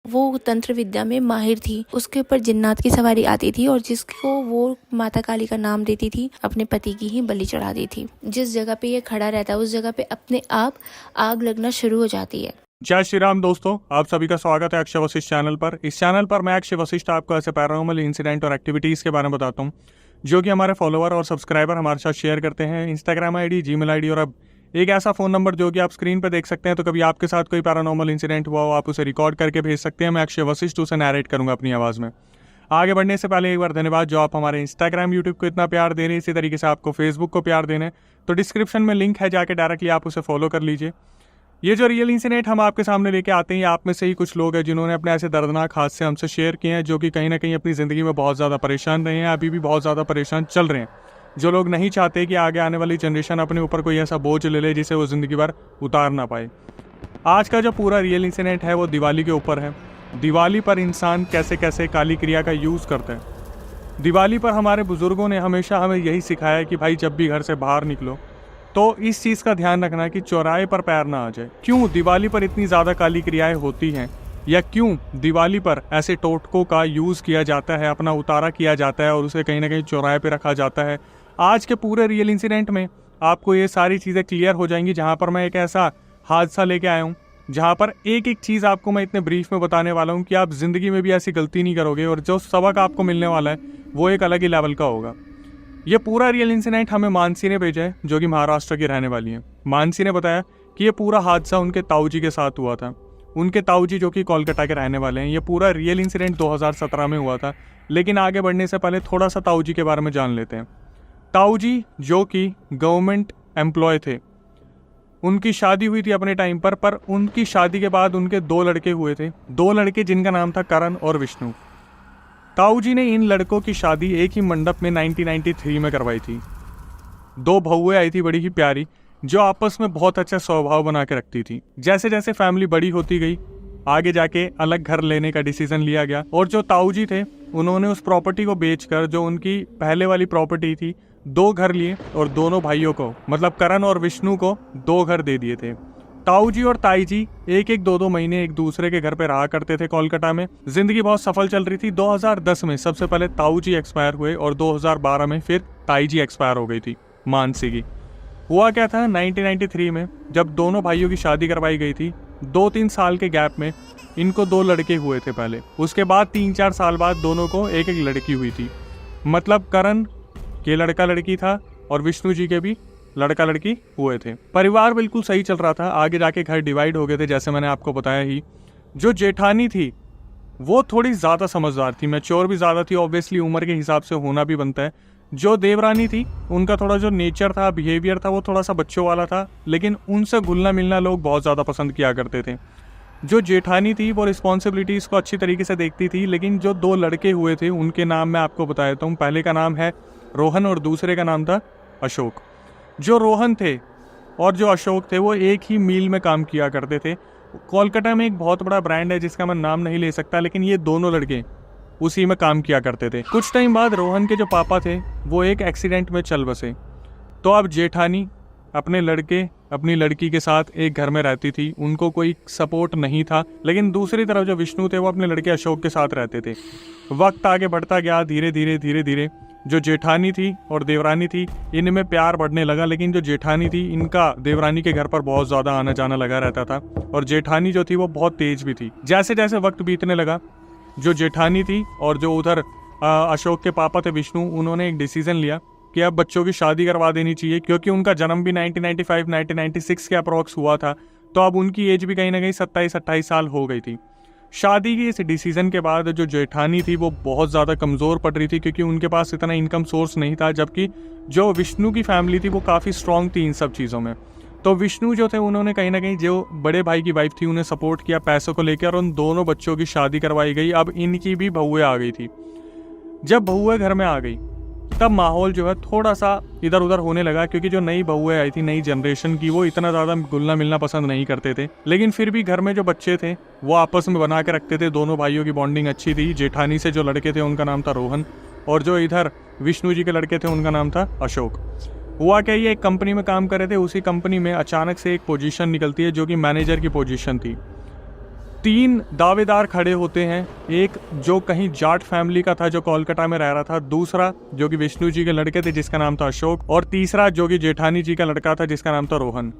वो तंत्र विद्या में माहिर थी। उसके ऊपर जिन्नात की सवारी आती थी और जिसको वो माता काली का नाम देती थी, अपने पति की ही बलि चढ़ा दी थी। जिस जगह पे ये खड़ा रहता है उस जगह पे अपने आप आग लगना शुरू हो जाती है। जय श्री राम दोस्तों, आप सभी का स्वागत है अक्षय वशिष्ठ चैनल पर। इस चैनल पर मैं अक्षय वशिष्ठ आपको ऐसे पैरानॉर्मल इंसिडेंट और एक्टिविटीज़ के बारे में बताता हूँ जो कि हमारे फॉलोअर और सब्सक्राइबर हमारे साथ शेयर करते हैं। इंस्टाग्राम आईडी, जीमेल आईडी और अब एक ऐसा फ़ोन नंबर जो कि आप स्क्रीन पर देख सकते हैं। तो कभी आपके साथ कोई पैरानॉर्मल इंसिडेंट हुआ हो, आप उसे रिकॉर्ड करके भेज सकते हैं। मैं अक्षय वशिष्ठ उसे नैरेट करूँगा अपनी आवाज़ में। आगे बढ़ने से पहले एक बार धन्यवाद जो आप हमारे इंस्टाग्राम, यूट्यूब को इतना प्यार दे रहे हैं। इसी तरीके से आपको फेसबुक को प्यार देना है तो डिस्क्रिप्शन में लिंक है, जाके डायरेक्टली आप उसे फॉलो कर लीजिए। ये जो रियल इंसिडेंट हम आपके सामने लेके आते हैं, आप में से ही कुछ लोग हैं जिन्होंने अपने ऐसे दर्दनाक हादसे हमसे शेयर किए हैं, जो कि कहीं ना कहीं अपनी ज़िंदगी में बहुत ज़्यादा परेशान रहे हैं, अभी भी बहुत ज़्यादा परेशान चल रहे हैं। जो लोग नहीं चाहते कि आगे आने वाली जनरेशन अपने ऊपर कोई ऐसा बोझ ले ले जिसे वो ज़िंदगी भर उतार ना पाए। आज का जो पूरा रियल इंसिडेंट है वो दिवाली के ऊपर है। दिवाली पर इंसान कैसे कैसे काली क्रिया का यूज़ करते हैं। दिवाली पर हमारे बुज़ुर्गों ने हमेशा हमें यही सिखाया कि भाई जब भी घर से बाहर निकलो तो इस चीज़ का ध्यान रखना कि चौराहे पर पैर ना आ जाए। क्यों दिवाली पर इतनी ज़्यादा काली क्रियाएं होती हैं, या क्यों दिवाली पर ऐसे टोटकों का यूज़ किया जाता है, अपना उतारा किया जाता है और उसे कहीं ना कहीं चौराहे पर रखा जाता है। आज के पूरे रियल इंसिडेंट में आपको ये सारी चीज़ें क्लियर हो जाएंगी, जहाँ पर मैं एक ऐसा हादसा लेके आया हूँ जहाँ पर एक एक चीज़ आपको मैं इतने ब्रीफ में बताने वाला हूँ कि आप ज़िंदगी में भी ऐसी गलती नहीं करोगे और जो सबक आपको मिलने वाला है वो एक अलग ही लेवल का होगा। ये पूरा रियल इंसिडेंट हमें मानसी ने भेजा है, जो कि महाराष्ट्र की रहने वाली है। मानसी ने बताया कि ये पूरा हादसा उनके ताऊ जी के साथ हुआ था। उनके ताऊ जी जो कि कोलकाता के रहने वाले हैं। ये पूरा रियल इंसिडेंट 2017 में हुआ था। लेकिन आगे बढ़ने से पहले थोड़ा सा ताऊ जी के बारे में जान लेते हैं। ताऊ जी जो कि गवर्नमेंट एम्प्लॉय थे, उनकी शादी हुई थी अपने टाइम पर उनकी शादी के बाद उनके 2 लड़के हुए थे। 2 लड़के जिनका नाम था करण और विष्णु। ताऊ जी ने इन लड़कों की शादी एक ही मंडप में 1993 में करवाई थी। 2 बहुएं आई थी बड़ी ही प्यारी, जो आपस में बहुत अच्छा स्वभाव बना के रखती थी। जैसे जैसे फैमिली बड़ी होती गई, आगे जाके अलग घर लेने का डिसीजन लिया गया और जो ताऊ जी थे उन्होंने उस प्रॉपर्टी को बेचकर, जो उनकी पहले वाली प्रॉपर्टी थी, 2 घर लिए और दोनों भाइयों को, मतलब करण और विष्णु को 2 घर दे दिए थे। ताऊ जी और ताई जी एक 2 महीने एक दूसरे के घर पे रहा करते थे कोलकाता में। जिंदगी बहुत सफल चल रही थी। 2010 में सबसे पहले ताऊ जी एक्सपायर हुए और 2012 में फिर ताई जी एक्सपायर हो गई थी मानसी की। हुआ क्या था, 1993 में जब दोनों भाइयों की शादी करवाई गई थी, 2-3 साल के गैप में इनको 2 लड़के हुए थे पहले। उसके बाद 3-4 साल बाद दोनों को एक लड़की हुई थी। मतलब करण के लड़का लड़की था और विष्णु जी के भी लड़का लड़की हुए थे। परिवार बिल्कुल सही चल रहा था। आगे जाके घर डिवाइड हो गए थे, जैसे मैंने आपको बताया ही। जो जेठानी थी वो थोड़ी ज़्यादा समझदार थी, मैच्योर भी ज़्यादा थी, ऑब्वियसली उम्र के हिसाब से होना भी बनता है। जो देवरानी थी उनका थोड़ा जो नेचर था, बिहेवियर था, वो थोड़ा सा बच्चों वाला था, लेकिन उनसे घुलना मिलना लोग बहुत ज़्यादा पसंद किया करते थे। जो जेठानी थी वो रिस्पॉन्सिबिलिटीज़ को अच्छी तरीके से देखती थी। लेकिन जो 2 लड़के हुए थे उनके नाम मैं आपको बता देता हूँ। पहले का नाम है रोहन और दूसरे का नाम था अशोक। जो रोहन थे और जो अशोक थे वो एक ही मिल में काम किया करते थे। कोलकाता में एक बहुत बड़ा ब्रांड है जिसका मैं नाम नहीं ले सकता, लेकिन ये दोनों लड़के उसी में काम किया करते थे। कुछ टाइम बाद रोहन के जो पापा थे वो एक एक्सीडेंट में चल बसे। तो अब जेठानी अपने लड़के अपनी लड़की के साथ एक घर में रहती थी, उनको कोई सपोर्ट नहीं था। लेकिन दूसरी तरफ जो विष्णु थे वो अपने लड़के अशोक के साथ रहते थे। वक्त आगे बढ़ता गया, धीरे धीरे जो जेठानी थी और देवरानी थी इनमें प्यार बढ़ने लगा। लेकिन जो जेठानी थी, इनका देवरानी के घर पर बहुत ज़्यादा आना जाना लगा रहता था और जेठानी जो थी वो बहुत तेज भी थी। जैसे जैसे वक्त बीतने लगा, जो जेठानी थी और जो उधर अशोक के पापा थे विष्णु, उन्होंने एक डिसीजन लिया कि अब बच्चों की शादी करवा देनी चाहिए, क्योंकि उनका जन्म भी 1995-1996 के अप्रॉक्स हुआ था। तो अब उनकी एज भी कहीं ना कहीं 27-28 साल हो गई थी। शादी की इस डिसीजन के बाद जो जेठानी थी वो बहुत ज़्यादा कमज़ोर पड़ रही थी, क्योंकि उनके पास इतना इनकम सोर्स नहीं था। जबकि जो विष्णु की फैमिली थी वो काफ़ी स्ट्रांग थी इन सब चीज़ों में। तो विष्णु जो थे उन्होंने कहीं ना कहीं जो बड़े भाई की वाइफ थी उन्हें सपोर्ट किया पैसों को लेकर और उन दोनों बच्चों की शादी करवाई गई। अब इनकी भी बहुएं आ गई थी। जब बहुएं घर में आ गई तब माहौल जो है थोड़ा सा इधर उधर होने लगा, क्योंकि जो नई बहुएं आई थी नई जनरेशन की, वो इतना ज़्यादा घुलना मिलना पसंद नहीं करते थे। लेकिन फिर भी घर में जो बच्चे थे वो आपस में बना के रखते थे। दोनों भाइयों की बॉन्डिंग अच्छी थी। जेठानी से जो लड़के थे उनका नाम था रोहन और जो इधर विष्णु जी के लड़के थे उनका नाम था अशोक। हुआ क्या, ये एक कंपनी में काम कर रहे थे। उसी कंपनी में अचानक से एक पोजीशन निकलती है जो कि मैनेजर की पोजीशन थी। तीन दावेदार खड़े होते हैं, एक जो कहीं जाट फैमिली का था जो कोलकाता में रह रहा था, दूसरा जो कि विष्णु जी के लड़के थे जिसका नाम था अशोक, और तीसरा जो कि जेठानी जी का लड़का था जिसका नाम था रोहन।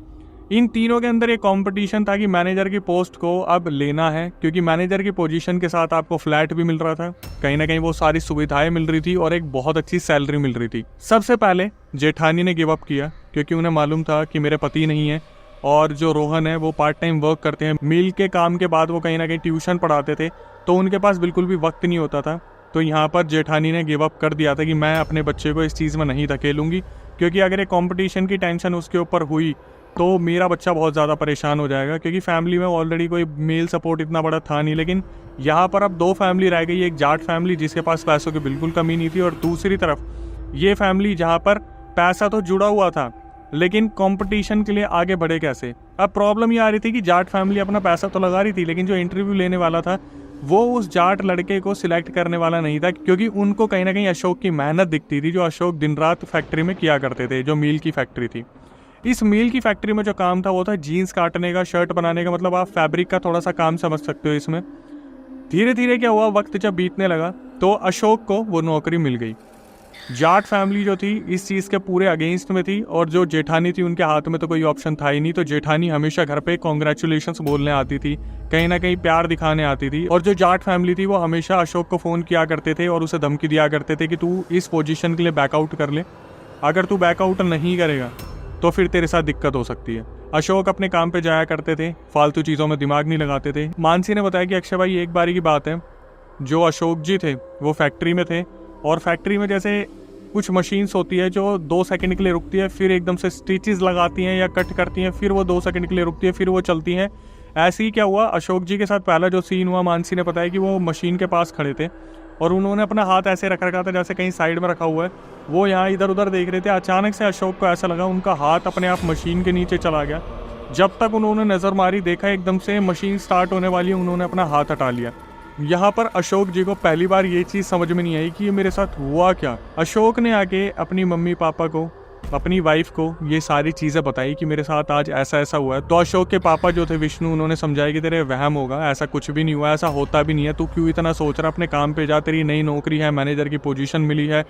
इन तीनों के अंदर एक कंपटीशन था कि मैनेजर की पोस्ट को अब लेना है, क्योंकि मैनेजर की पोजीशन के साथ आपको फ्लैट भी मिल रहा था, कहीं ना कहीं वो सारी सुविधाएं मिल रही थी और एक बहुत अच्छी सैलरी मिल रही थी। सबसे पहले जेठानी ने गिव अप किया, क्योंकि उन्हें मालूम था कि मेरे पति नहीं है और जो रोहन है वो पार्ट टाइम वर्क करते हैं, मील के काम के बाद वो कहीं ना कहीं ट्यूशन पढ़ाते थे, तो उनके पास बिल्कुल भी वक्त नहीं होता था। तो यहाँ पर जेठानी ने गिव अप कर दिया था कि मैं अपने बच्चे को इस चीज़ में नहीं धकेलूंगी, क्योंकि अगर एक कंपटीशन की टेंशन उसके ऊपर हुई तो मेरा बच्चा बहुत ज़्यादा परेशान हो जाएगा, क्योंकि फैमिली में ऑलरेडी कोई मेल सपोर्ट इतना बड़ा था नहीं। लेकिन यहाँ पर अब दो फैमिली रह गई, एक जाट फैमिली जिसके पास पैसों की बिल्कुल कमी नहीं थी, और दूसरी तरफ ये फैमिली जहाँ पर पैसा तो जुड़ा हुआ था लेकिन कंपटीशन के लिए आगे बढ़े कैसे। अब प्रॉब्लम ये आ रही थी कि जाट फैमिली अपना पैसा तो लगा रही थी, लेकिन जो इंटरव्यू लेने वाला था वो उस जाट लड़के को सिलेक्ट करने वाला नहीं था, क्योंकि उनको कहीं ना कहीं अशोक की मेहनत दिखती थी, जो अशोक दिन रात फैक्ट्री में किया करते थे, जो मील की फैक्ट्री थी। इस मील की फैक्ट्री में जो काम था वो था जीन्स काटने का, शर्ट बनाने का, मतलब आप फैब्रिक का थोड़ा सा काम समझ सकते हो इसमें। धीरे धीरे क्या हुआ, वक्त जब बीतने लगा तो अशोक को वो नौकरी मिल गई। जाट फैमिली जो थी इस चीज़ के पूरे अगेंस्ट में थी, और जो जेठानी थी उनके हाथ में तो कोई ऑप्शन था ही नहीं, तो जेठानी हमेशा घर पे कॉन्ग्रेचुलेशंस बोलने आती थी, कहीं ना कहीं प्यार दिखाने आती थी, और जो जाट फैमिली थी वो हमेशा अशोक को फ़ोन किया करते थे और उसे धमकी दिया करते थे कि तू इस पोजीशन के लिए बैकआउट कर ले, अगर तू बैकआउट नहीं करेगा तो फिर तेरे साथ दिक्कत हो सकती है। अशोक अपने काम पे जाया करते थे, फालतू चीज़ों में दिमाग नहीं लगाते थे। मानसी ने बताया कि अक्षय भाई एक बारी की बात है, जो अशोक जी थे वो फैक्ट्री में थे, और फैक्ट्री में जैसे कुछ मशीन्स होती है जो 2 सेकंड के लिए रुकती है, फिर एकदम से स्टिचेस लगाती हैं या कट करती हैं, फिर वो 2 सेकंड के लिए रुकती है, फिर वो चलती हैं। ऐसे ही क्या हुआ अशोक जी के साथ, पहला जो सीन हुआ, मानसी ने बताया कि वो मशीन के पास खड़े थे और उन्होंने अपना हाथ ऐसे रख रखा था जैसे कहीं साइड में रखा हुआ है, वो यहाँ इधर उधर देख रहे थे। अचानक से अशोक को ऐसा लगा उनका हाथ अपने आप मशीन के नीचे चला गया। जब तक उन्होंने नज़र मारी, देखा एकदम से मशीन स्टार्ट होने वाली है, उन्होंने अपना हाथ हटा लिया। यहाँ पर अशोक जी को पहली बार ये चीज़ समझ में नहीं आई कि ये मेरे साथ हुआ क्या। अशोक ने आके अपनी मम्मी पापा को, अपनी वाइफ को ये सारी चीज़ें बताई कि मेरे साथ आज ऐसा ऐसा हुआ है। तो अशोक के पापा जो थे विष्णु, उन्होंने समझाया कि तेरे वहम होगा, ऐसा कुछ भी नहीं हुआ, ऐसा होता भी नहीं है, तू क्यों इतना सोच रहा, अपने काम पे जा, तेरी नई नौकरी है, मैनेजर की पोजीशन मिली है,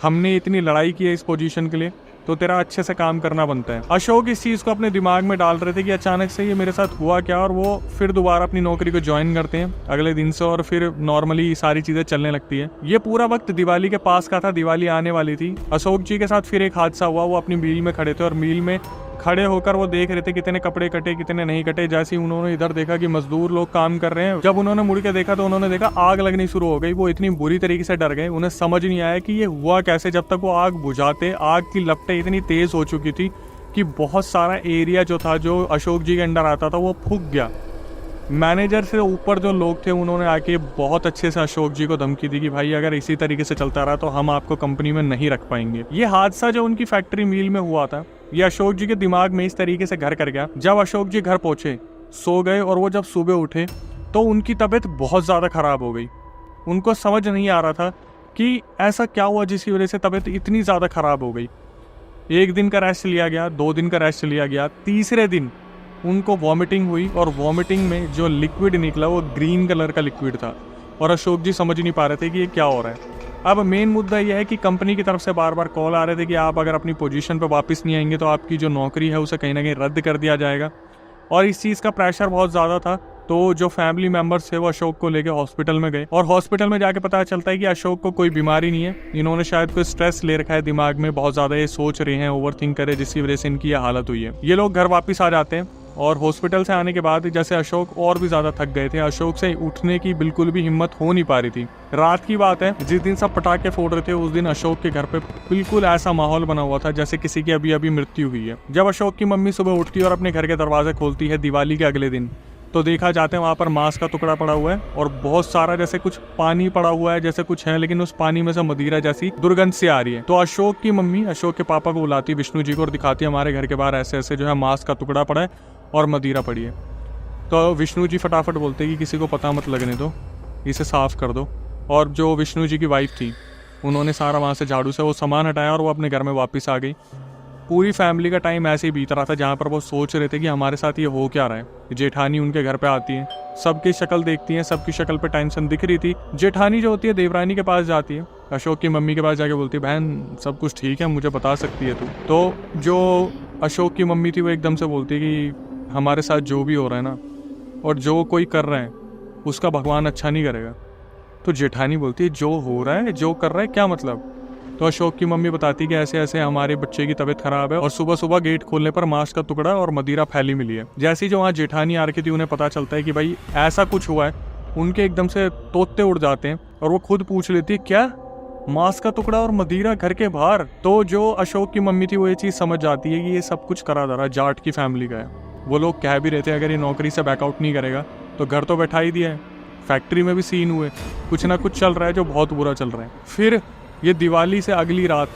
हमने इतनी लड़ाई की है इस पोजीशन के लिए, तो तेरा अच्छे से काम करना बनता है। अशोक इस चीज़ को अपने दिमाग में डाल रहे थे कि अचानक से ये मेरे साथ हुआ क्या, और वो फिर दोबारा अपनी नौकरी को ज्वाइन करते हैं अगले दिन से, और फिर नॉर्मली सारी चीज़ें चलने लगती है। ये पूरा वक्त दिवाली के पास का था, दिवाली आने वाली थी। अशोक जी के साथ फिर एक हादसा हुआ, वो अपनी मील में खड़े थे और मील में खड़े होकर वो देख रहे थे कितने कपड़े कटे कितने नहीं कटे। जैसे ही उन्होंने इधर देखा कि मजदूर लोग काम कर रहे हैं, जब उन्होंने मुड़ के देखा तो उन्होंने देखा आग लगनी शुरू हो गई। वो इतनी बुरी तरीके से डर गए, उन्हें समझ नहीं आया कि ये हुआ कैसे। जब तक वो आग बुझाते, आग की लपटें इतनी तेज हो चुकी थी कि बहुत सारा एरिया जो था, जो अशोक जी के अंडर आता था, वो फूक गया। मैनेजर से ऊपर जो लोग थे उन्होंने आके बहुत अच्छे से अशोक जी को धमकी दी कि भाई अगर इसी तरीके से चलता रहा तो हम आपको कंपनी में नहीं रख पाएंगे। ये हादसा जो उनकी फैक्ट्री मील में हुआ था, ये अशोक जी के दिमाग में इस तरीके से घर कर गया। जब अशोक जी घर पहुंचे, सो गए, और वो जब सुबह उठे तो उनकी तबीयत बहुत ज़्यादा ख़राब हो गई। उनको समझ नहीं आ रहा था कि ऐसा क्या हुआ जिसकी वजह से तबीयत इतनी ज़्यादा ख़राब हो गई। 1 दिन का रेस्ट लिया गया, 2 दिन का रेस्ट लिया गया, तीसरे दिन उनको वॉमिटिंग हुई, और वॉमिटिंग में जो लिक्विड निकला वो ग्रीन कलर का लिक्विड था, और अशोक जी समझ नहीं पा रहे थे कि ये क्या हो रहा है। अब मेन मुद्दा यह है कि कंपनी की तरफ से बार बार कॉल आ रहे थे कि आप अगर अपनी पोजीशन पर वापस नहीं आएंगे तो आपकी जो नौकरी है उसे कहीं ना कहीं रद्द कर दिया जाएगा, और इस चीज़ का प्रेशर बहुत ज़्यादा था। तो जो फैमिली मेम्बर्स थे वो अशोक को लेके हॉस्पिटल में गए, और हॉस्पिटल में जाके पता चलता है कि अशोक को कोई बीमारी नहीं है, इन्होंने शायद कोई स्ट्रेस ले रखा है दिमाग में, बहुत ज़्यादा ये सोच रहे हैं, ओवर थिंक करे, जिसकी वजह से इनकी ये हालत हुई है। ये लोग घर वापस आ जाते हैं, और हॉस्पिटल से आने के बाद जैसे अशोक और भी ज़्यादा थक गए थे, अशोक से उठने की बिल्कुल भी हिम्मत हो नहीं पा रही थी। रात की बात है, जिस दिन सब पटाखे फोड़ रहे थे उस दिन अशोक के घर पे बिल्कुल ऐसा माहौल बना हुआ था जैसे किसी की अभी अभी मृत्यु हुई है। जब अशोक की मम्मी सुबह उठती है और अपने घर के दरवाजे खोलती है दिवाली के अगले दिन, तो देखा जाते हैं वहाँ पर मांस का टुकड़ा पड़ा हुआ है, और बहुत सारा जैसे कुछ पानी पड़ा हुआ है जैसे कुछ है, लेकिन उस पानी में से मदिरा जैसी दुर्गंध से आ रही है। तो अशोक की मम्मी अशोक के पापा को बुलाती, विष्णु जी को, और दिखाती है हमारे घर के बाहर ऐसे ऐसे जो है मांस का टुकड़ा पड़ा है और मदिरा पड़ी है। तो विष्णु जी फटाफट बोलते कि किसी को पता मत लगने दो, इसे साफ कर दो। और जो विष्णु जी की वाइफ थी उन्होंने सारा वहाँ से झाड़ू से वो सामान हटाया और वो अपने घर में वापस आ गई। पूरी फैमिली का टाइम ऐसे ही बीत रहा था जहाँ पर वो सोच रहे थे कि हमारे साथ ये हो क्या रहा है। जेठानी उनके घर पे आती है, सबकी शक्ल देखती हैं, सबकी शक्ल पे टेंशन दिख रही थी। जेठानी जो होती है देवरानी के पास जाती है, अशोक की मम्मी के पास जाके बोलती है, बहन सब कुछ ठीक है, मुझे बता सकती है तू। तो जो अशोक की मम्मी थी वो एकदम से बोलती है कि हमारे साथ जो भी हो रहा है ना, और जो कोई कर रहा है उसका भगवान अच्छा नहीं करेगा। तो जेठानी बोलती है, जो हो रहा है, जो कर रहा है, क्या मतलब? तो अशोक की मम्मी बताती कि ऐसे ऐसे हमारे बच्चे की तबीयत खराब है और सुबह सुबह गेट खोलने पर मांस का टुकड़ा और मदिरा फैली मिली है। जैसे ही जो वहाँ जेठानी आ रखी थी उन्हें पता चलता है कि भाई ऐसा कुछ हुआ है, उनके एकदम से तोते उड़ जाते हैं और वो खुद पूछ लेती है, क्या मांस का टुकड़ा और मदिरा घर के बाहर? तो जो अशोक की मम्मी थी वो ये चीज़ समझ जाती है कि ये सब कुछ करा जा रहा है, जाट की फैमिली का है। वो लोग कह भी रहते हैं अगर ये नौकरी से बैकआउट नहीं करेगा तो घर तो बैठा ही दिया है, फैक्ट्री में भी सीन हुए, कुछ ना कुछ चल रहा है जो बहुत बुरा चल रहा है। फिर ये दिवाली से अगली रात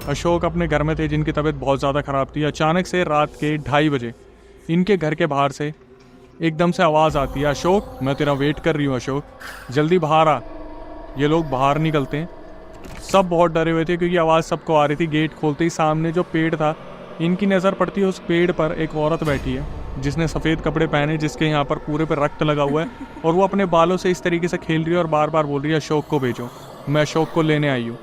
अशोक अपने घर में थे जिनकी तबीयत बहुत ज़्यादा ख़राब थी। अचानक से रात के 2:30 बजे इनके घर के बाहर से एकदम से आवाज़ आती है, अशोक मैं तेरा वेट कर रही हूँ, अशोक जल्दी बाहर आ। ये लोग बाहर निकलते हैं, सब बहुत डरे हुए थे क्योंकि आवाज़ सबको आ रही थी। गेट खोलते ही सामने जो पेड़ था, इनकी नज़र पड़ती है उस पेड़ पर एक औरत बैठी है जिसने सफ़ेद कपड़े पहने, जिसके यहाँ पर पूरे पे रक्त लगा हुआ है और वो अपने बालों से इस तरीके से खेल रही है और बार बार बोल रही है, अशोक को भेजो, मैं अशोक को लेने आई हूँ,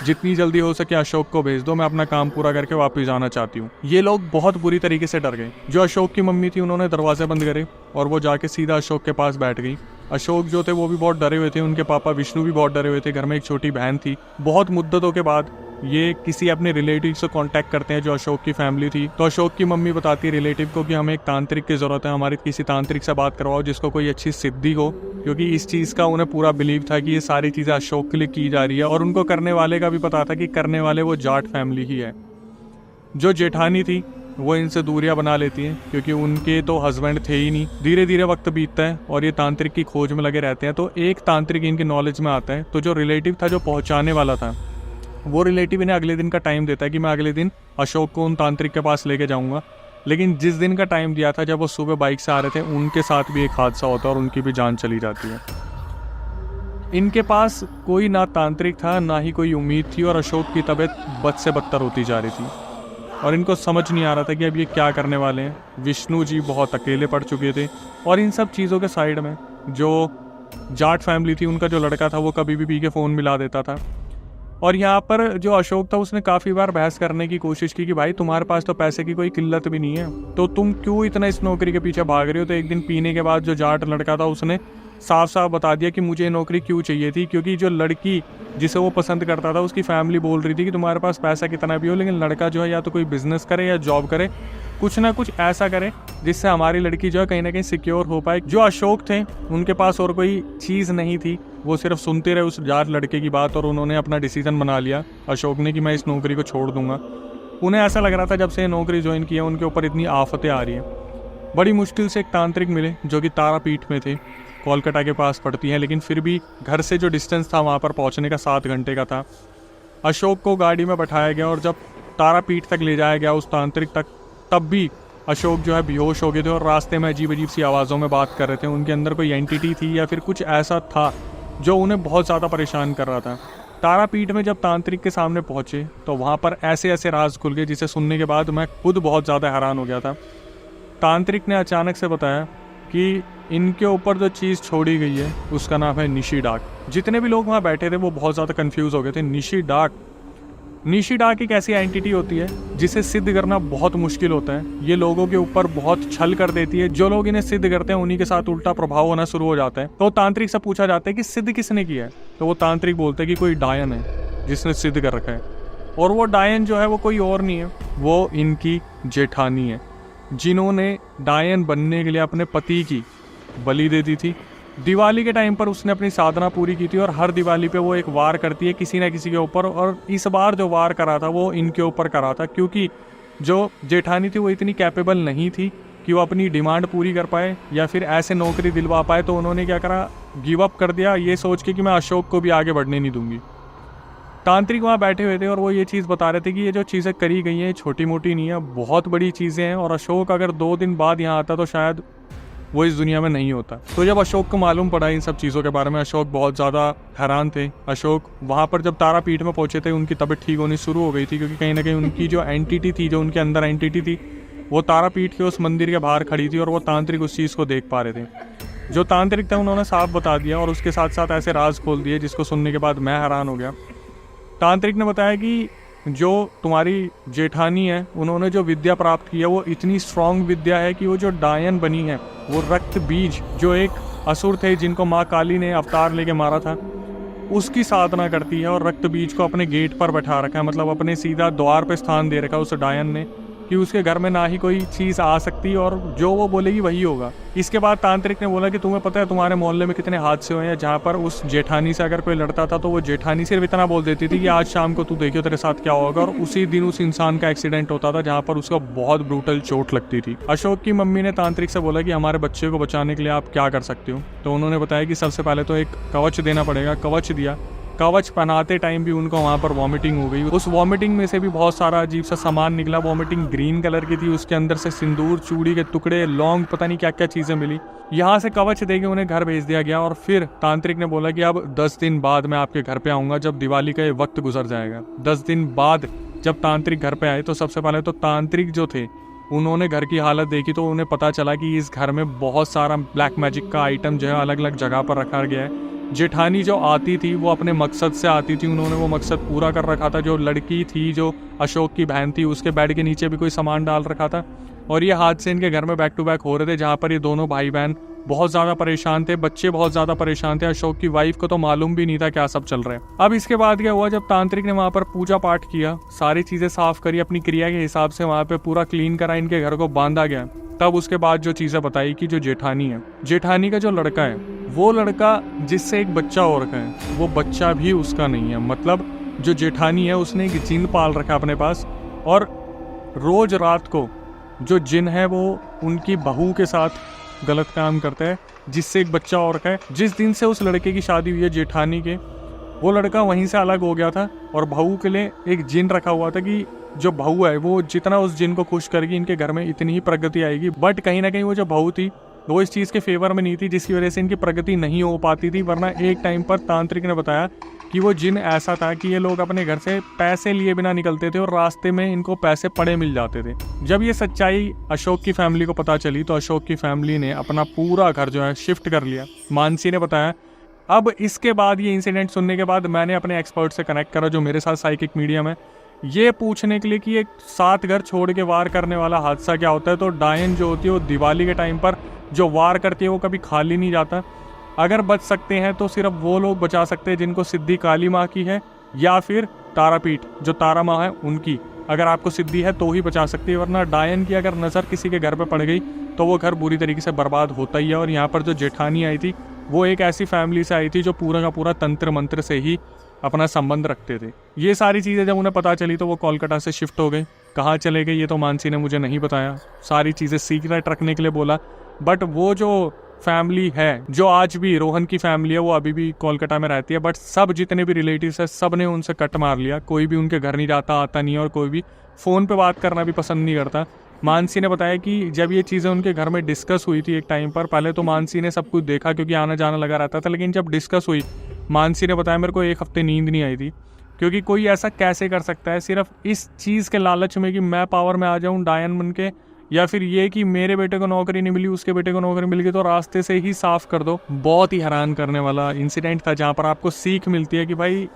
जितनी जल्दी हो सके अशोक को भेज दो, मैं अपना काम पूरा करके वापस जाना चाहती हूँ। ये लोग बहुत बुरी तरीके से डर गए। जो अशोक की मम्मी थी उन्होंने दरवाजे बंद करे और वो जाके सीधा अशोक के पास बैठ गई। अशोक जो थे वो भी बहुत डरे हुए थे, उनके पापा विष्णु भी बहुत डरे हुए थे। घर में एक छोटी बहन थी। बहुत मुद्दतों के बाद ये किसी अपने रिलेटिव से कांटेक्ट करते हैं जो अशोक की फैमिली थी। तो अशोक की मम्मी बताती है रिलेटिव को कि हमें एक तांत्रिक की ज़रूरत है, हमारी किसी तांत्रिक से बात करवाओ जिसको कोई अच्छी सिद्धि हो, क्योंकि इस चीज़ का उन्हें पूरा बिलीव था कि ये सारी चीज़ें अशोक के लिए की जा रही है और उनको करने वाले का भी पता था कि करने वाले वो जाट फैमिली ही है। जो जेठानी थी वो इनसे दूरियां बना लेती हैं क्योंकि उनके तो हस्बैंड थे ही नहीं। धीरे धीरे वक्त बीतता है और ये तांत्रिक की खोज में लगे रहते हैं। तो एक तांत्रिक इनके नॉलेज में आता है। तो जो रिलेटिव था जो पहुंचाने वाला था, वो रिलेटिव इन्हें अगले दिन का टाइम देता है कि मैं अगले दिन अशोक को उन तांत्रिक के पास लेके जाऊंगा। लेकिन जिस दिन का टाइम दिया था, जब वो सुबह बाइक से आ रहे थे, उनके साथ भी एक हादसा होता है और उनकी भी जान चली जाती है। इनके पास कोई ना तांत्रिक था, ना ही कोई उम्मीद थी और अशोक की तबीयत बद से बदतर होती जा रही थी और इनको समझ नहीं आ रहा था कि अब ये क्या करने वाले हैं। विष्णु जी बहुत अकेले पड़ चुके थे और इन सब चीज़ों के साइड में जो जाट फैमिली थी, उनका जो लड़का था वो कभी भी पी के फ़ोन मिला देता था। और यहाँ पर जो अशोक था उसने काफ़ी बार बहस करने की कोशिश की कि भाई तुम्हारे पास तो पैसे की कोई किल्लत भी नहीं है, तो तुम क्यों इतना इस नौकरी के पीछे भाग रहे हो। तो एक दिन पीने के बाद जो जाट लड़का था उसने साफ साफ बता दिया कि मुझे नौकरी क्यों चाहिए थी, क्योंकि जो लड़की जिसे वो पसंद करता था उसकी फैमिली बोल रही थी कि तुम्हारे पास पैसा कितना भी हो, लेकिन लड़का जो है या तो कोई बिजनेस करे या जॉब करे, कुछ ना कुछ ऐसा करे जिससे हमारी लड़की जो है कहीं ना कहीं सिक्योर हो पाए। जो अशोक थे उनके पास और कोई चीज़ नहीं थी, वो सिर्फ सुनते रहे उस जाट लड़के की बात और उन्होंने अपना डिसीजन बना लिया अशोक ने कि मैं इस नौकरी को छोड़ दूंगा। उन्हें ऐसा लग रहा था जब से ये नौकरी ज्वाइन की है उनके ऊपर इतनी आफतें आ रही हैं। बड़ी मुश्किल से एक तांत्रिक मिले जो कि तारापीठ में थे, कोलकाता के पास पड़ती है, लेकिन फिर भी घर से जो डिस्टेंस था वहाँ पर पहुँचने का 7 घंटे का था। अशोक को गाड़ी में बैठाया गया और जब तारापीठ तक ले जाया गया उस तांत्रिक तक, तब भी अशोक जो है बेहोश हो गए थे और रास्ते में अजीब अजीब सी आवाज़ों में बात कर रहे थे। उनके अंदर कोई एंटिटी थी या फिर कुछ ऐसा था जो उन्हें बहुत ज़्यादा परेशान कर रहा था। तारापीठ में जब तांत्रिक के सामने पहुँचे तो वहाँ पर ऐसे ऐसे राज खुल गए जिसे सुनने के बाद मैं खुद बहुत ज़्यादा हैरान हो गया था। तांत्रिक ने अचानक से बताया कि इनके ऊपर जो चीज़ छोड़ी गई है उसका नाम है निशी डाक। जितने भी लोग वहाँ बैठे थे वो बहुत ज़्यादा कंफ्यूज हो गए थे। निशी डाक एक ऐसी एंटिटी होती है जिसे सिद्ध करना बहुत मुश्किल होता है। ये लोगों के ऊपर बहुत छल कर देती है। जो लोग इन्हें सिद्ध करते हैं उन्हीं के साथ उल्टा प्रभाव होना शुरू हो जाता है। तो तांत्रिक से पूछा जाता है कि सिद्ध किसने किया है, तो वो तांत्रिक बोलते हैं कि कोई डायन है जिसने सिद्ध कर रखा है। और वो डायन जो है वो कोई और नहीं है, वो इनकी जेठानी है, जिन्होंने डायन बनने के लिए अपने पति की बलि दे दी थी। दिवाली के टाइम पर उसने अपनी साधना पूरी की थी और हर दिवाली पे वो एक वार करती है किसी ना किसी के ऊपर, और इस बार जो वार करा था वो इनके ऊपर करा था, क्योंकि जो जेठानी थी वो इतनी कैपेबल नहीं थी कि वो अपनी डिमांड पूरी कर पाए या फिर ऐसे नौकरी दिलवा पाए। तो उन्होंने क्या करा, गिव अप कर दिया ये सोच के कि मैं अशोक को भी आगे बढ़ने नहीं दूंगी। तांत्रिक वहाँ बैठे हुए थे और वो ये चीज़ बता रहे थे कि ये जो चीज़ें करी गई हैं छोटी मोटी नहीं है, बहुत बड़ी चीज़ें हैं और अशोक अगर 2 दिन बाद यहाँ आता तो शायद वो इस दुनिया में नहीं होता। तो जब अशोक को मालूम पड़ा इन सब चीज़ों के बारे में, अशोक बहुत ज़्यादा हैरान थे। अशोक वहाँ पर जब तारापीठ में पहुँचे थे, उनकी तबीयत ठीक होनी शुरू हो गई थी, क्योंकि कहीं ना कहीं उनकी जो एंटिटी थी, जो उनके अंदर एंटिटी थी, वो तारापीठ के उस मंदिर के बाहर खड़ी थी और वो तांत्रिक उस चीज़ को देख पा रहे थे। जो तांत्रिक था उन्होंने साफ बता दिया और उसके साथ साथ ऐसे राज खोल दिए जिसको सुनने के बाद मैं हैरान हो गया। तांत्रिक ने बताया कि जो तुम्हारी जेठानी है, उन्होंने जो विद्या प्राप्त की है वो इतनी स्ट्रॉन्ग विद्या है कि वो जो डायन बनी है, वो रक्त बीज जो एक असुर थे जिनको माँ काली ने अवतार लेके मारा था, उसकी साधना करती है और रक्त बीज को अपने गेट पर बैठा रखा है, मतलब अपने सीधा द्वार पे स्थान दे रखा है उस डायन ने, कि उसके घर में ना ही कोई चीज़ आ सकती और जो वो बोलेगी वही होगा। इसके बाद तांत्रिक ने बोला कि तुम्हें पता है तुम्हारे मोहल्ले में कितने हादसे हुए हैं जहाँ पर उस जेठानी से अगर कोई लड़ता था तो वो जेठानी सिर्फ इतना बोल देती थी कि आज शाम को तू देखियो तेरे साथ क्या होगा, और उसी दिन उस इंसान का एक्सीडेंट होता था जहाँ पर उसको बहुत ब्रूटल चोट लगती थी। अशोक की मम्मी ने तांत्रिक से बोला कि हमारे बच्चे को बचाने के लिए आप क्या कर सकते हो। तो उन्होंने बताया कि सबसे पहले तो एक कवच देना पड़ेगा। कवच दिया। कवच पहनाते टाइम भी उनको वहाँ पर वॉमिटिंग हो गई। उस वॉमिटिंग में से भी बहुत सारा अजीब सा सामान निकला। वॉमिटिंग ग्रीन कलर की थी, उसके अंदर से सिंदूर, चूड़ी के टुकड़े, लौंग, पता नहीं क्या क्या चीज़ें मिली। यहाँ से कवच देके उन्हें घर भेज दिया गया और फिर तांत्रिक ने बोला कि अब 10 दिन बाद मैं आपके घर पे आऊँगा, जब दिवाली का ये वक्त गुजर जाएगा। 10 दिन बाद जब तांत्रिक घर पे आए तो सबसे पहले तो तांत्रिक जो थे उन्होंने घर की हालत देखी तो उन्हें पता चला कि इस घर में बहुत सारा ब्लैक मैजिक का आइटम जो है अलग अलग जगह पर रखा गया है। जेठानी जो आती थी वो अपने मकसद से आती थी, उन्होंने वो मकसद पूरा कर रखा था। जो लड़की थी जो अशोक की बहन थी, उसके बेड के नीचे भी कोई सामान डाल रखा था। और ये हादसे इनके घर में बैक टू बैक हो रहे थे जहाँ पर ये दोनों भाई बहन बहुत ज़्यादा परेशान थे, बच्चे बहुत ज़्यादा परेशान थे। अशोक की वाइफ को तो मालूम भी नहीं था क्या सब चल रहा है। अब इसके बाद क्या हुआ, जब तांत्रिक ने वहाँ पर पूजा पाठ किया, सारी चीज़ें साफ करी, अपनी क्रिया के हिसाब से वहाँ पे पूरा क्लीन करा, इनके घर को बांधा गया। तब उसके बाद जो चीज़ें बताई कि जो जेठानी है, जेठानी का जो लड़का है, वो लड़का जिससे एक बच्चा हो रखा है, वो बच्चा भी उसका नहीं है। मतलब जो जेठानी है उसने एक जिन पाल रखा अपने पास और रोज रात को जो जिन है वो उनकी बहू के साथ गलत काम करता है, जिससे एक बच्चा हो रखा है। जिस दिन से उस लड़के की शादी हुई है जेठानी के, वो लड़का वहीं से अलग हो गया था और बहू के लिए एक जिन रखा हुआ था कि जो बहू है वो जितना उस जिन को खुश करेगी इनके घर में इतनी ही प्रगति आएगी। बट कहीं ना कहीं वो जो बहू थी वो इस चीज़ के फेवर में नहीं थी, जिसकी वजह से इनकी प्रगति नहीं हो पाती थी। वरना एक टाइम पर तांत्रिक ने बताया कि वो जिन ऐसा था कि ये लोग अपने घर से पैसे लिए बिना निकलते थे और रास्ते में इनको पैसे पड़े मिल जाते थे। जब ये सच्चाई अशोक की फैमिली को पता चली तो अशोक की फैमिली ने अपना पूरा घर जो है शिफ्ट कर लिया। मानसी ने बताया। अब इसके बाद ये इंसिडेंट सुनने के बाद मैंने अपने एक्सपर्ट से कनेक्ट करा जो मेरे साथ साइकिक मीडियम है, ये पूछने के लिए कि एक 7 घर छोड़ के वार करने वाला हादसा क्या होता है। तो डायन जो होती है वो दिवाली के टाइम पर जो वार करती है वो कभी खाली नहीं जाता। अगर बच सकते हैं तो सिर्फ वो लोग बचा सकते हैं जिनको सिद्धि काली माँ की है या फिर तारापीठ जो तारा माँ है उनकी। अगर आपको सिद्धि है तो ही बचा सकती है, वरना डायन की अगर नज़र किसी के घर पे पड़ गई तो वो घर बुरी तरीके से बर्बाद होता ही है। और यहाँ पर जो जेठानी आई थी वो एक ऐसी फैमिली से आई थी जो पूरा का पूरा तंत्र मंत्र से ही अपना संबंध रखते थे। ये सारी चीज़ें जब उन्हें पता चली तो वो कोलकाता से शिफ्ट हो गए। कहाँ चले गए ये तो मानसी ने मुझे नहीं बताया, सारी चीज़ें सीक्रेट रखने के लिए बोला। बट वो जो फैमिली है जो आज भी रोहन की फैमिली है वो अभी भी कोलकाता में रहती है। बट सब जितने भी रिलेटिव्स है सब ने उनसे कट मार लिया, कोई भी उनके घर नहीं जाता, आता नहीं है और कोई भी फ़ोन पे बात करना भी पसंद नहीं करता। मानसी ने बताया कि जब ये चीज़ें उनके घर में डिस्कस हुई थी एक टाइम पर, पहले तो मानसी ने सब कुछ देखा क्योंकि आना जाना लगा रहता था, लेकिन जब डिस्कस हुई मानसी ने बताया मेरे को 1 हफ्ते नींद नहीं आई थी। क्योंकि कोई ऐसा कैसे कर सकता है सिर्फ इस चीज़ के लालच में कि मैं पावर में आ जाऊँ डायन बन के, या फिर ये कि मेरे बेटे को नौकरी नहीं मिली उसके बेटे को नौकरी मिल गई तो रास्ते से ही साफ कर दो। बहुत ही हैरान करने वाला इंसिडेंट था जहाँ पर आपको सीख मिलती है कि भाई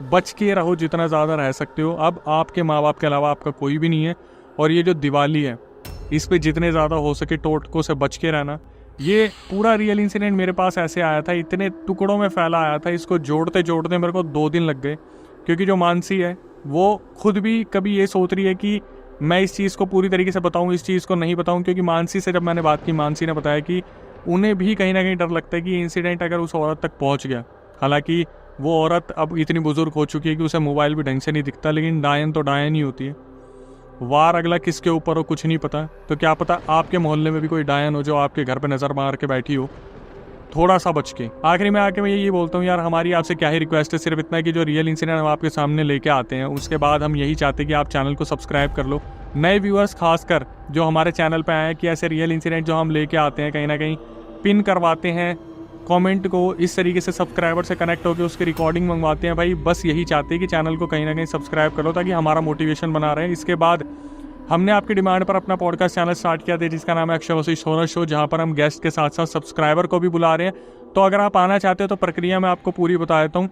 बच के रहो जितना ज़्यादा रह सकते हो। अब आपके माँ बाप के अलावा आपका कोई भी नहीं है और ये जो दिवाली है इस पे जितने ज़्यादा हो सके टोटकों से बच के रहना। ये पूरा रियल इंसिडेंट मेरे पास ऐसे आया था, इतने टुकड़ों में फैला आया था, इसको जोड़ते जोड़ते मेरे को 2 दिन लग गए। क्योंकि जो मानसी है वो खुद भी कभी ये सोच रही है कि मैं इस चीज़ को पूरी तरीके से बताऊं, इस चीज़ को नहीं बताऊं। क्योंकि मानसी से जब मैंने बात की, मानसी ने बताया कि उन्हें भी कहीं ना कहीं डर लगता है कि इंसिडेंट अगर उस औरत तक पहुंच गया, हालांकि वो औरत अब इतनी बुजुर्ग हो चुकी है कि उसे मोबाइल भी ढंग से नहीं दिखता, लेकिन डायन तो डायन ही होती है। वार अगला किसके ऊपर हो कुछ नहीं पता, तो क्या पता आपके मोहल्ले में भी कोई डायन हो जो आपके घर पे नज़र मार के बैठी हो। थोड़ा सा बच के। आखिरी में आके मैं यही बोलता हूँ यार, हमारी आपसे क्या ही रिक्वेस्ट है, सिर्फ इतना कि जो रियल इंसिडेंट हम आपके सामने लेके आते हैं उसके बाद हम यही चाहते हैं कि आप चैनल को सब्सक्राइब कर लो, नए व्यूअर्स खासकर जो हमारे चैनल पे आए हैं कि ऐसे रियल इंसिडेंट जो हम लेके आते हैं कहीं ना कहीं पिन करवाते हैं कमेंट को, इस तरीके से सब्सक्राइबर से कनेक्ट होकर उसकी रिकॉर्डिंग मंगवाते हैं। भाई बस यही चाहते हैं कि चैनल को कहीं ना कहीं सब्सक्राइब करो ताकि हमारा मोटिवेशन बना रहे। इसके बाद हमने आपकी डिमांड पर अपना पॉडकास्ट चैनल स्टार्ट किया था जिसका नाम है अक्षय वशिष्ठ हॉरर शो, जहाँ पर हम गेस्ट के साथ साथ सब्सक्राइबर को भी बुला रहे हैं। तो अगर आप आना चाहते हो तो प्रक्रिया मैं आपको पूरी बता देता हूँ।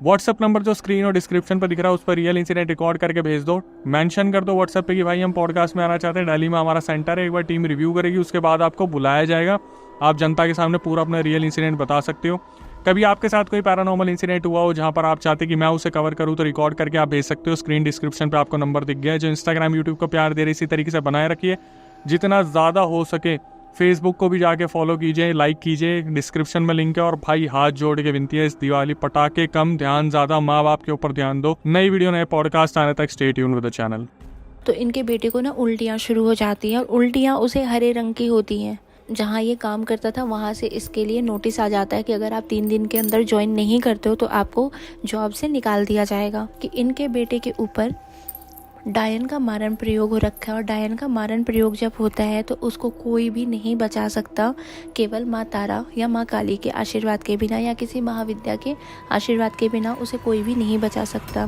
व्हाट्सअप नंबर जो स्क्रीन और डिस्क्रिप्शन पर दिख रहा है उस पर रियल इंसिडेंट रिकॉर्ड करके भेज दो, मेंशन कर दो व्हाट्सएप पे कि भाई हम पॉडकास्ट में आना चाहते हैं, दिल्ली में हमारा सेंटर है, एक बार टीम रिव्यू करेगी, उसके बाद आपको बुलाया जाएगा। आप जनता के सामने पूरा अपना रियल इंसिडेंट बता सकते हो। कभी आपके साथ कोई पैरानॉर्मल इंसिडेंट हुआ हो जहाँ पर आप चाहते कि मैं उसे कवर करूँ तो रिकॉर्ड करके आप भेज सकते हो। स्क्रीन डिस्क्रिप्शन पे आपको नंबर दिख गया है। जो इंस्टाग्राम यूट्यूब को प्यार दे रहे इसी तरीके से बनाए रखिए, जितना ज़्यादा हो सके फेसबुक को भी जाके फॉलो कीजिए, लाइक कीजिए, डिस्क्रिप्शन में लिंक है। और भाई हाथ जोड़ के विनती है, इस दिवाली पटाखे कम, ध्यान ज़्यादा, माँ बाप के ऊपर ध्यान दो। नई वीडियो नए पॉडकास्ट आने तक stay tune with the channel. तो इनके बेटे को ना उल्टियाँ शुरू हो जाती हैं और उल्टियाँ उसे हरे रंग की होती हैं। जहाँ ये काम करता था वहाँ से इसके लिए नोटिस आ जाता है कि अगर आप 3 दिन के अंदर ज्वाइन नहीं करते हो तो आपको जॉब से निकाल दिया जाएगा। कि इनके बेटे के ऊपर डायन का मारण प्रयोग हो रखा है और डायन का मारण प्रयोग जब होता है तो उसको कोई भी नहीं बचा सकता, केवल माँ तारा या माँ काली के आशीर्वाद के बिना या किसी महाविद्या के आशीर्वाद के बिना उसे कोई भी नहीं बचा सकता।